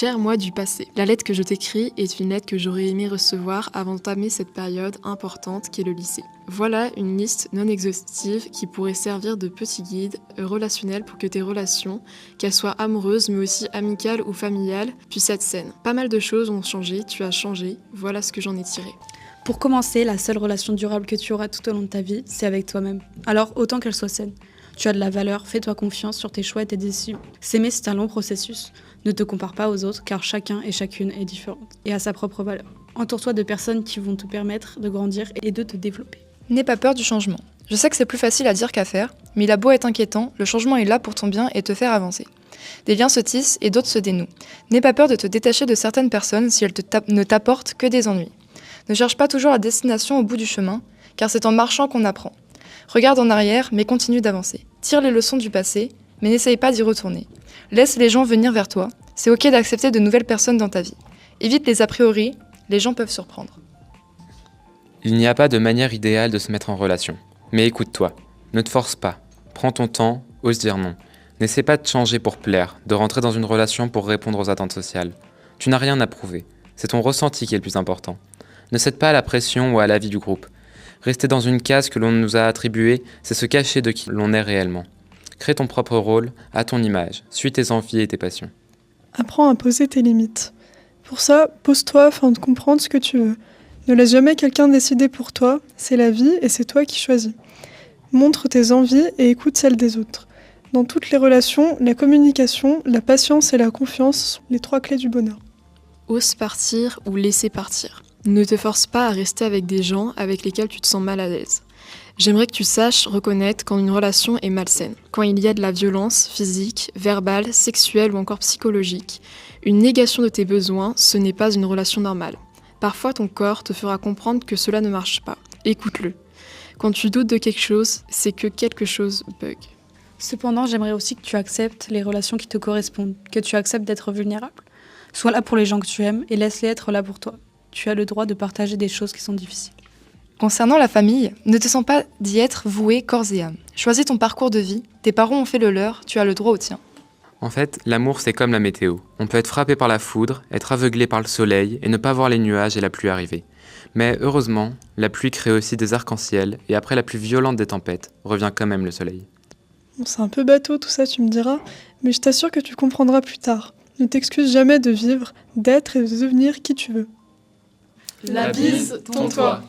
Cher moi du passé, la lettre que je t'écris est une lettre que j'aurais aimé recevoir avant d'entamer cette période importante qu'est le lycée. Voilà une liste non exhaustive qui pourrait servir de petit guide relationnel pour que tes relations, qu'elles soient amoureuses mais aussi amicales ou familiales, puissent être saines. Pas mal de choses ont changé, tu as changé, voilà ce que j'en ai tiré. Pour commencer, la seule relation durable que tu auras tout au long de ta vie, c'est avec toi-même. Alors autant qu'elle soit saine. Tu as de la valeur, fais-toi confiance sur tes choix et tes décisions. S'aimer, c'est un long processus. Ne te compare pas aux autres, car chacun et chacune est différente et a sa propre valeur. Entoure-toi de personnes qui vont te permettre de grandir et de te développer. N'aie pas peur du changement. Je sais que c'est plus facile à dire qu'à faire, mais il a beau être inquiétant, le changement est là pour ton bien et te faire avancer. Des liens se tissent et d'autres se dénouent. N'aie pas peur de te détacher de certaines personnes si elles ne t'apportent que des ennuis. Ne cherche pas toujours la destination au bout du chemin, car c'est en marchant qu'on apprend. Regarde en arrière, mais continue d'avancer. Tire les leçons du passé, mais n'essaye pas d'y retourner. Laisse les gens venir vers toi. C'est ok d'accepter de nouvelles personnes dans ta vie. Évite les a priori, les gens peuvent surprendre. Il n'y a pas de manière idéale de se mettre en relation. Mais écoute-toi. Ne te force pas. Prends ton temps, ose dire non. N'essaie pas de changer pour plaire, de rentrer dans une relation pour répondre aux attentes sociales. Tu n'as rien à prouver. C'est ton ressenti qui est le plus important. Ne cède pas à la pression ou à l'avis du groupe. Rester dans une case que l'on nous a attribuée, c'est se cacher de qui l'on est réellement. Crée ton propre rôle, à ton image. Suis tes envies et tes passions. Apprends à poser tes limites. Pour ça, pose-toi afin de comprendre ce que tu veux. Ne laisse jamais quelqu'un décider pour toi, c'est la vie et c'est toi qui choisis. Montre tes envies et écoute celles des autres. Dans toutes les relations, la communication, la patience et la confiance sont les 3 clés du bonheur. Ose partir ou laisser partir. Ne te force pas à rester avec des gens avec lesquels tu te sens mal à l'aise. J'aimerais que tu saches reconnaître quand une relation est malsaine, quand il y a de la violence physique, verbale, sexuelle ou encore psychologique. Une négation de tes besoins, ce n'est pas une relation normale. Parfois ton corps te fera comprendre que cela ne marche pas. Écoute-le. Quand tu doutes de quelque chose, c'est que quelque chose bug. Cependant, j'aimerais aussi que tu acceptes les relations qui te correspondent, que tu acceptes d'être vulnérable. Sois là pour les gens que tu aimes et laisse-les être là pour toi. Tu as le droit de partager des choses qui sont difficiles. Concernant la famille, ne te sens pas d'y être voué corps et âme. Choisis ton parcours de vie, tes parents ont fait le leur, tu as le droit au tien. En fait, l'amour c'est comme la météo. On peut être frappé par la foudre, être aveuglé par le soleil et ne pas voir les nuages et la pluie arriver. Mais heureusement, la pluie crée aussi des arcs-en-ciel et après la plus violente des tempêtes, revient quand même le soleil. Bon, c'est un peu bateau tout ça, tu me diras, mais je t'assure que tu comprendras plus tard. Ne t'excuse jamais de vivre, d'être et de devenir qui tu veux. La bise, ton toit.